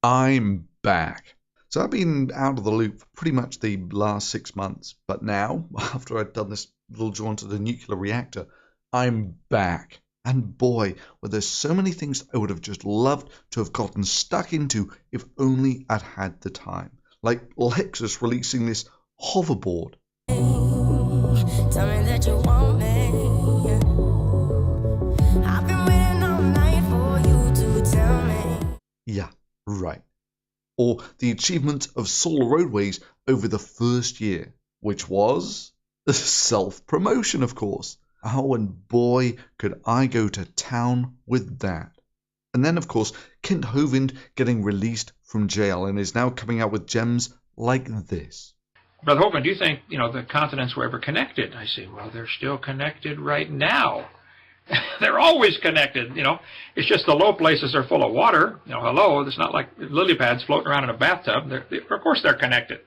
I'm back. So I've been out of the loop for pretty much the last 6 months, but now, after I've done this little jaunt to the nuclear reactor, I'm back. And boy, were there so many things I would have just loved to have gotten stuck into if only I'd had the time. Like Lexus releasing this hoverboard. Tell me that you want me. I've been waiting all night for you to tell me. Yeah, right. Or the achievement of Solar Roadways over the first year, which was self-promotion, of course. Oh, and boy, could I go to town with that. And then, of course, Kent Hovind getting released from jail and is now coming out with gems like this. Brother Hovind, do you think, the continents were ever connected? I say, well, they're still connected right now. They're always connected, It's just the low places are full of water. Hello, it's not like lily pads floating around in a bathtub. Of course they're connected.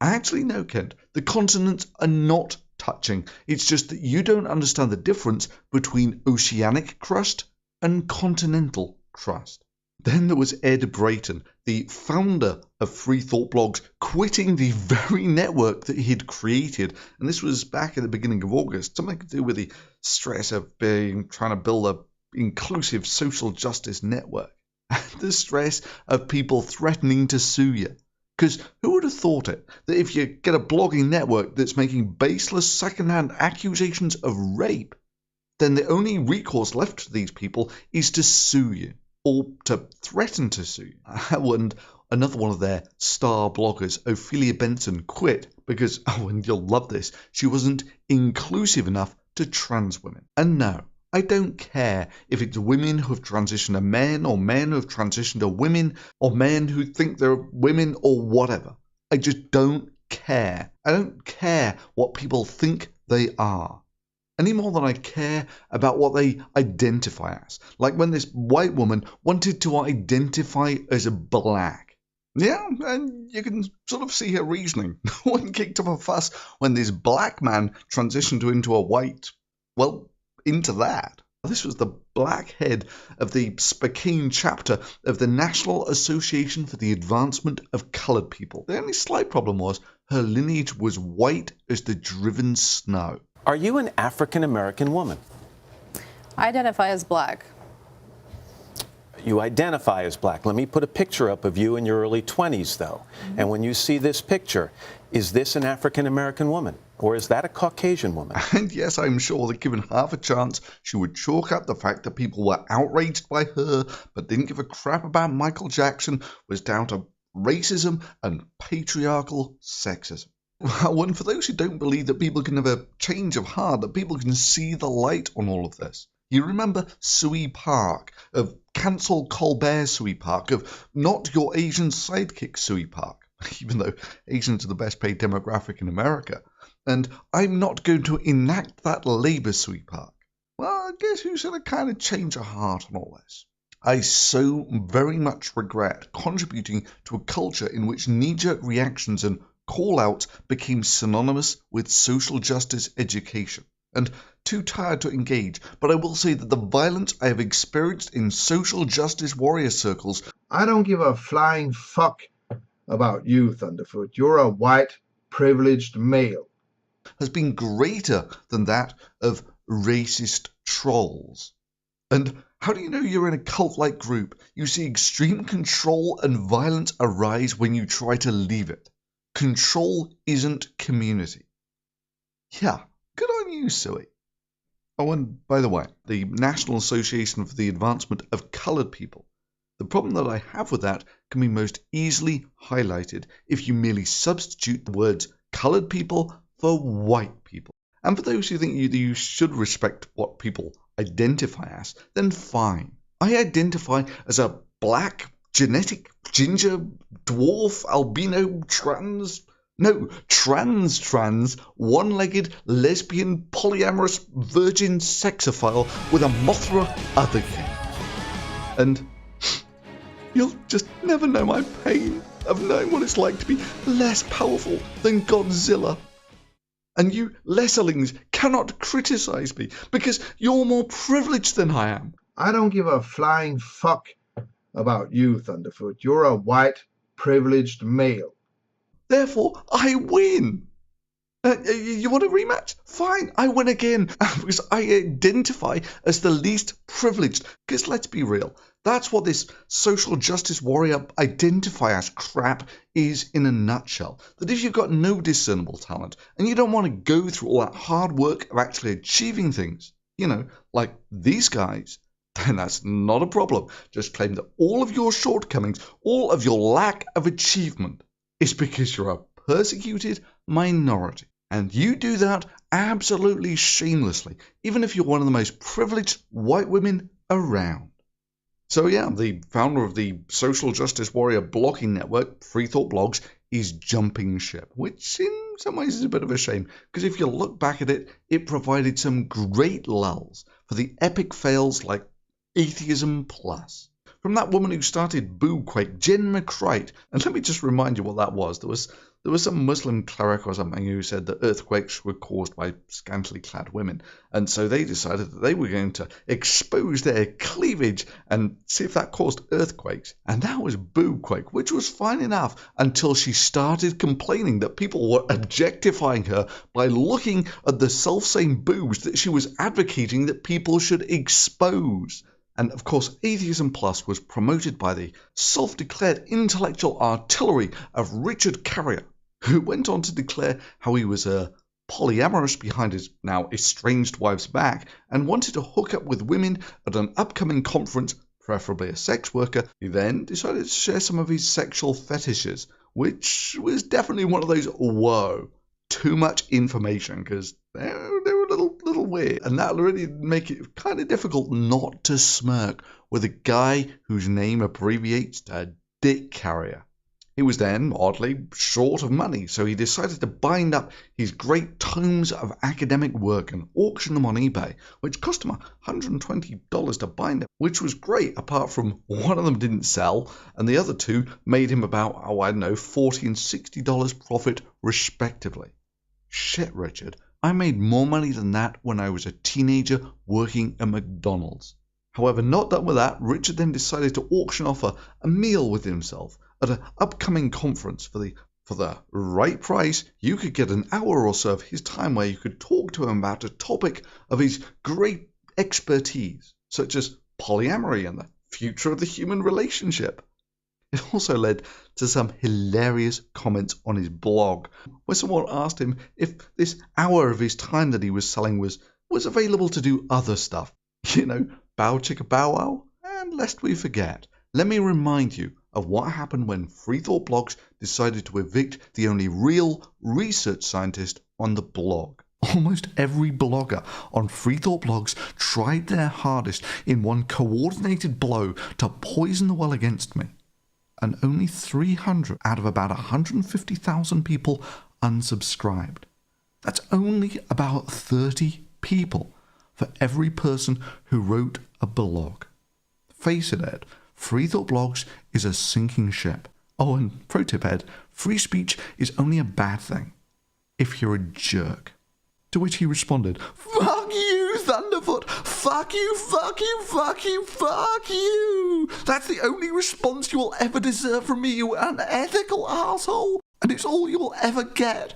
Actually, no, Kent. The continents are not touching. It's just that you don't understand the difference between oceanic crust and continental crust. Then there was Ed Brayton, the founder of Free Thought Blogs, quitting the very network that he'd created. And this was back at the beginning of August, something to do with the stress of trying to build an inclusive social justice network. And the stress of people threatening to sue you. Because who would have thought it, that if you get a blogging network that's making baseless secondhand accusations of rape, then the only recourse left to these people is to sue you. Or to threaten to sue. And another one of their star bloggers, Ophelia Benson, quit because, and you'll love this, she wasn't inclusive enough to trans women. And no, I don't care if it's women who have transitioned to men, or men who have transitioned to women, or men who think they're women, or whatever. I just don't care. I don't care what people think they are. Any more than I care about what they identify as. Like when this white woman wanted to identify as black. Yeah, and you can sort of see her reasoning. No one kicked up a fuss when this black man transitioned into a white, into that. This was the black head of the Spokane chapter of the National Association for the Advancement of Colored People. The only slight problem was her lineage was white as the driven snow. Are you an African-American woman? I identify as black. You identify as black. Let me put a picture up of you in your early 20s, though. And when you see this picture, is this an African-American woman? Or is that a Caucasian woman? And yes, I'm sure that given half a chance, she would chalk up the fact that people were outraged by her, but didn't give a crap about Michael Jackson, was down to racism and patriarchal sexism. Well, and for those who don't believe that people can have a change of heart, that people can see the light on all of this. You remember Sui Park, of cancel Colbert Sui Park, of not your Asian sidekick Sui Park, even though Asians are the best paid demographic in America. And I'm not going to enact that Labour Sui Park. Well, I guess who's going to kind of change a heart on all this? I so very much regret contributing to a culture in which knee-jerk reactions and call-outs became synonymous with social justice education, and too tired to engage, but I will say that the violence I have experienced in social justice warrior circles... I don't give a flying fuck about you, Thunderfoot. You're a white, privileged male. ...has been greater than that of racist trolls. And how do you know you're in a cult-like group? You see extreme control and violence arise when you try to leave it. Control isn't community. Yeah, good on you, Sui. Oh, and by the way, the National Association for the Advancement of Colored People. The problem that I have with that can be most easily highlighted if you merely substitute the words colored people for white people. And for those who think you should respect what people identify as, then fine. I identify as a black, genetic, ginger, dwarf, albino, trans, one-legged, lesbian, polyamorous, virgin sexophile with a Mothra otherkin. And you'll just never know my pain of knowing what it's like to be less powerful than Godzilla. And you lesserlings cannot criticize me because you're more privileged than I am. I don't give a flying fuck about you, Thunderfoot. You're a white, privileged male. Therefore, I win. You want a rematch? Fine, I win again because I identify as the least privileged. Because let's be real, that's what this social justice warrior identify as crap is in a nutshell. That if you've got no discernible talent and you don't want to go through all that hard work of actually achieving things, like these guys, then that's not a problem. Just claim that all of your shortcomings, all of your lack of achievement is because you're a persecuted minority. And you do that absolutely shamelessly, even if you're one of the most privileged white women around. So yeah, the founder of the social justice warrior blogging network, Free Thought Blogs, is jumping ship, which in some ways is a bit of a shame, because if you look back at it, it provided some great lulls for the epic fails like Atheism Plus. From that woman who started Booquake, Jen McCrite, and let me just remind you what that was. There was some Muslim cleric or something who said that earthquakes were caused by scantily clad women, and so they decided that they were going to expose their cleavage and see if that caused earthquakes. And that was Booquake, which was fine enough until she started complaining that people were objectifying her by looking at the selfsame boobs that she was advocating that people should expose. And of course, Atheism Plus was promoted by the self-declared intellectual artillery of Richard Carrier, who went on to declare how he was polyamorous behind his now estranged wife's back and wanted to hook up with women at an upcoming conference, preferably a sex worker. He then decided to share some of his sexual fetishes, which was definitely one of those, whoa, too much information, because they were a little weird, and that really make it kind of difficult not to smirk with a guy whose name abbreviates to Dick Carrier. He was then, oddly, short of money, so he decided to bind up his great tomes of academic work and auction them on eBay, which cost him $120 to bind them, which was great, apart from one of them didn't sell, and the other two made him about, $40 and $60 profit, respectively. Shit, Richard, I made more money than that when I was a teenager working at McDonald's. However, not done with that, Richard then decided to auction off a meal with himself at an upcoming conference. For the right price, you could get an hour or so of his time where you could talk to him about a topic of his great expertise, such as polyamory and the future of the human relationship. It also led to some hilarious comments on his blog, where someone asked him if this hour of his time that he was selling was available to do other stuff. Bow chicka bow wow. And lest we forget, let me remind you of what happened when Free Thought Blogs decided to evict the only real research scientist on the blog. Almost every blogger on Free Thought Blogs tried their hardest in one coordinated blow to poison the well against me. And only 300 out of about 150,000 people unsubscribed. That's only about 30 people for every person who wrote a blog. Face it, Ed, Free Thought Blogs is a sinking ship. Oh, and pro tip, Ed, free speech is only a bad thing if you're a jerk. To which he responded, "Fuck you, Thunderfoot! Fuck you, fuck you, fuck you, fuck you! That's the only response you will ever deserve from me, you unethical asshole! And it's all you'll ever get."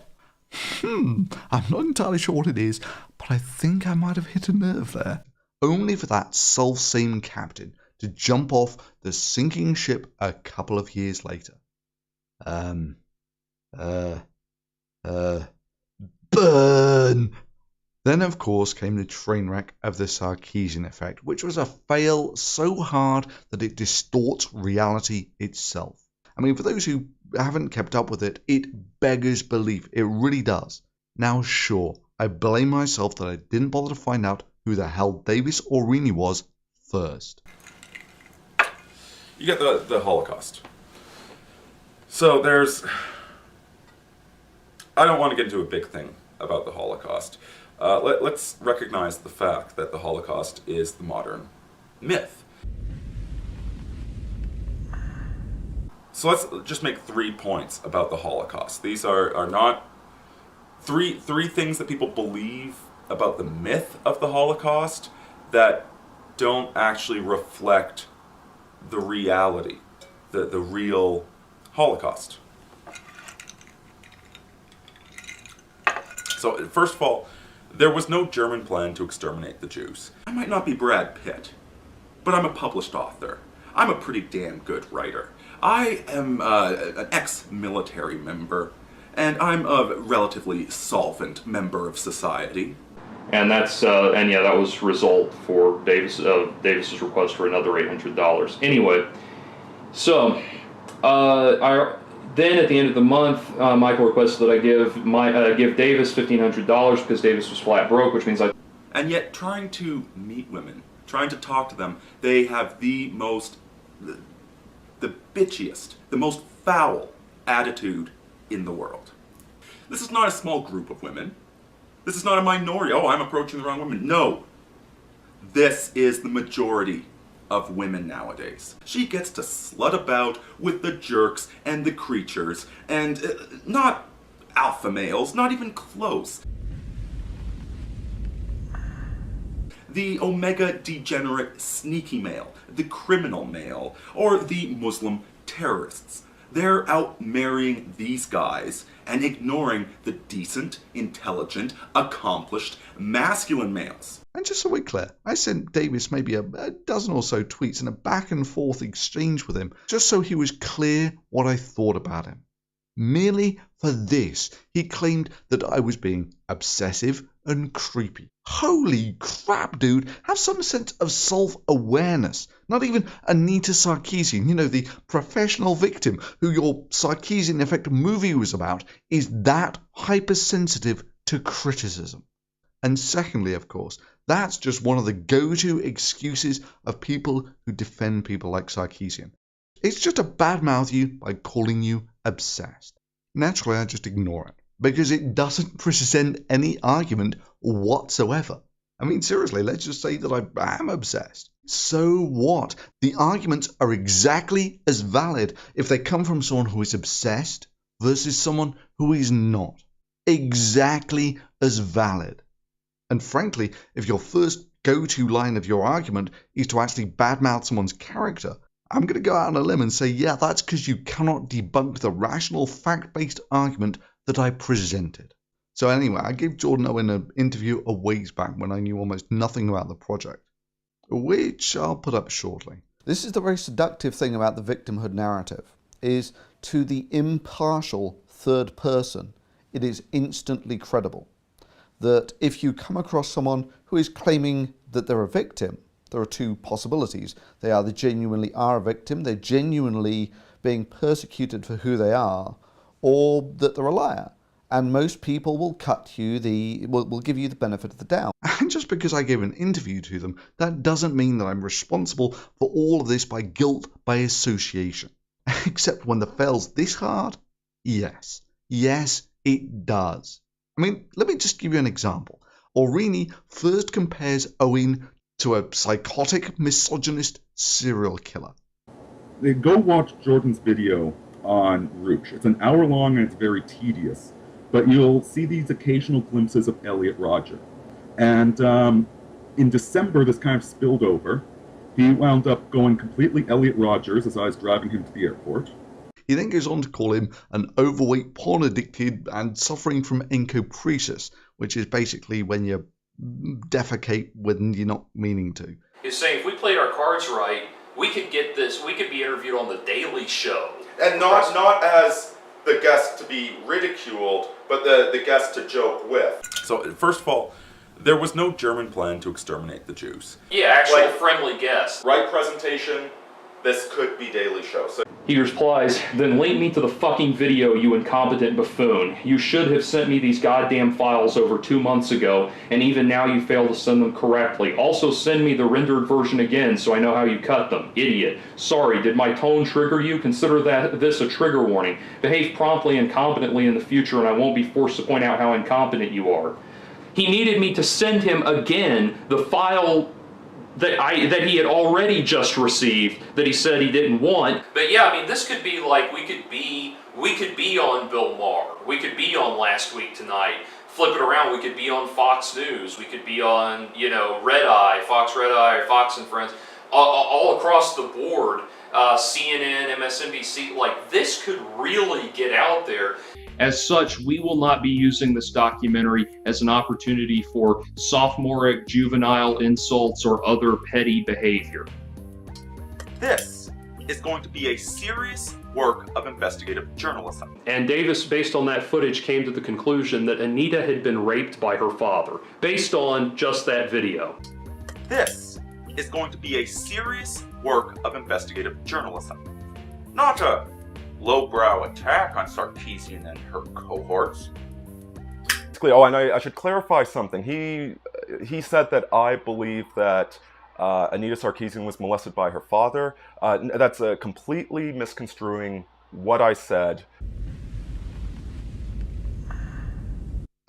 I'm not entirely sure what it is, but I think I might have hit a nerve there. Only for that self-same captain to jump off the sinking ship a couple of years later. Burn! Then, of course, came the train wreck of the Sarkeesian effect, which was a fail so hard that it distorts reality itself. I mean, for those who haven't kept up with it, it beggars belief. It really does. Now, sure, I blame myself that I didn't bother to find out who the hell Davis Aurini was first. You get the Holocaust. So I don't want to get into a big thing about the Holocaust. Let's recognize the fact that the Holocaust is the modern myth. So let's just make 3 points about the Holocaust. These are not three things that people believe about the myth of the Holocaust that don't actually reflect the reality, the real Holocaust. So, first of all, there was no German plan to exterminate the Jews. I might not be Brad Pitt, but I'm a published author. I'm a pretty damn good writer. I am an ex-military member, and I'm a relatively solvent member of society. And that's that was result for Davis's request for another $800. Anyway, so then at the end of the month, Michael requested that I give Davis $1,500 because Davis was flat broke, which means And yet, trying to meet women, trying to talk to them, they have the bitchiest, the most foul attitude in the world. This is not a small group of women. This is not a minority. Oh, I'm approaching the wrong woman. No. This is the majority of women nowadays. She gets to slut about with the jerks and the creatures, and not alpha males, not even close. The omega degenerate sneaky male, the criminal male, or the Muslim terrorists. They're out marrying these guys and ignoring the decent, intelligent, accomplished, masculine males. And just so we're clear, I sent Davis maybe a dozen or so tweets in a back and forth exchange with him, just so he was clear what I thought about him. Merely for this, he claimed that I was being obsessive and creepy. Holy crap, dude. Have some sense of self-awareness. Not even Anita Sarkeesian, the professional victim who your Sarkeesian Effect movie was about, is that hypersensitive to criticism. And secondly, of course, that's just one of the go-to excuses of people who defend people like Sarkeesian. It's just to badmouth you by calling you obsessed. Naturally, I just ignore it, because it doesn't present any argument whatsoever. I mean, seriously, let's just say that I am obsessed. So what? The arguments are exactly as valid if they come from someone who is obsessed versus someone who is not. Exactly as valid. And frankly, if your first go-to line of your argument is to actually badmouth someone's character, I'm going to go out on a limb and say, yeah, that's because you cannot debunk the rational, fact-based argument that I presented. So anyway, I gave Jordan Owen an interview a ways back when I knew almost nothing about the project, which I'll put up shortly. This is the very seductive thing about the victimhood narrative, is to the impartial third person, it is instantly credible. That if you come across someone who is claiming that they're a victim, there are two possibilities. They either genuinely are a victim, they're genuinely being persecuted for who they are, or that they're a liar. And most people will will give you the benefit of the doubt. And just because I gave an interview to them, that doesn't mean that I'm responsible for all of this by guilt by association. Except when the fail's this hard, yes. Yes, it does. I mean, let me just give you an example. Aureni first compares Owen to a psychotic, misogynist serial killer. Go watch Jordan's video on Rooch. It's an hour long and it's very tedious, but you'll see these occasional glimpses of Elliot Rodger. And in December, this kind of spilled over. He wound up going completely Elliot Rodgers as I was driving him to the airport. He then goes on to call him an overweight, porn-addicted and suffering from encopresis, which is basically when you defecate when you're not meaning to. He's saying if we played our cards right, we could get this, we could be interviewed on The Daily Show. And not as the guest to be ridiculed, but the guest to joke with. So, first of all, there was no German plan to exterminate the Jews. Yeah, actual friendly guest. Right presentation, this could be Daily Show. So he replies, then link me to the fucking video, you incompetent buffoon. You should have sent me these goddamn files over 2 months ago, and even now you fail to send them correctly. Also send me the rendered version again so I know how you cut them. Idiot. Sorry, did my tone trigger you? Consider this a trigger warning. Behave promptly and competently in the future and I won't be forced to point out how incompetent you are. He needed me to send him again the file that he had already just received that he said he didn't want. But yeah, I mean, this could be like, we could be on Bill Maher. We could be on Last Week Tonight. Flip it around, we could be on Fox News. We could be on, Red Eye, Fox Red Eye, or Fox and Friends. All across the board, CNN, MSNBC, like this could really get out there. As such, we will not be using this documentary as an opportunity for sophomoric juvenile insults or other petty behavior. This is going to be a serious work of investigative journalism. And Davis, based on that footage, came to the conclusion that Anita had been raped by her father, based on just that video. This is going to be a serious work of investigative journalism. Not a lowbrow attack on Sarkeesian and her cohorts. Oh, and I should clarify something. He said that I believe that Anita Sarkeesian was molested by her father. That's completely misconstruing what I said.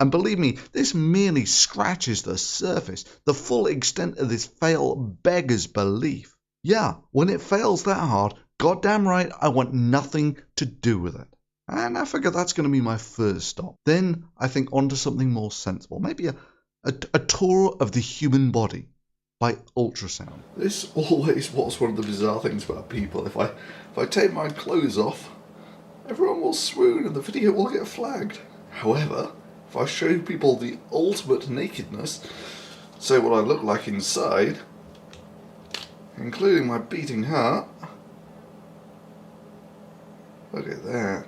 And believe me, this merely scratches the surface. The full extent of this fail beggars belief. Yeah, when it fails that hard, goddamn right, I want nothing to do with it. And I figure that's going to be my first stop. Then I think onto something more sensible. Maybe a tour of the human body by ultrasound. This always was one of the bizarre things about people. If I take my clothes off, everyone will swoon and the video will get flagged. However, if I show people the ultimate nakedness, say what I look like inside, including my beating heart, look at that.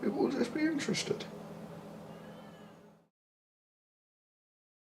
People will just be interested.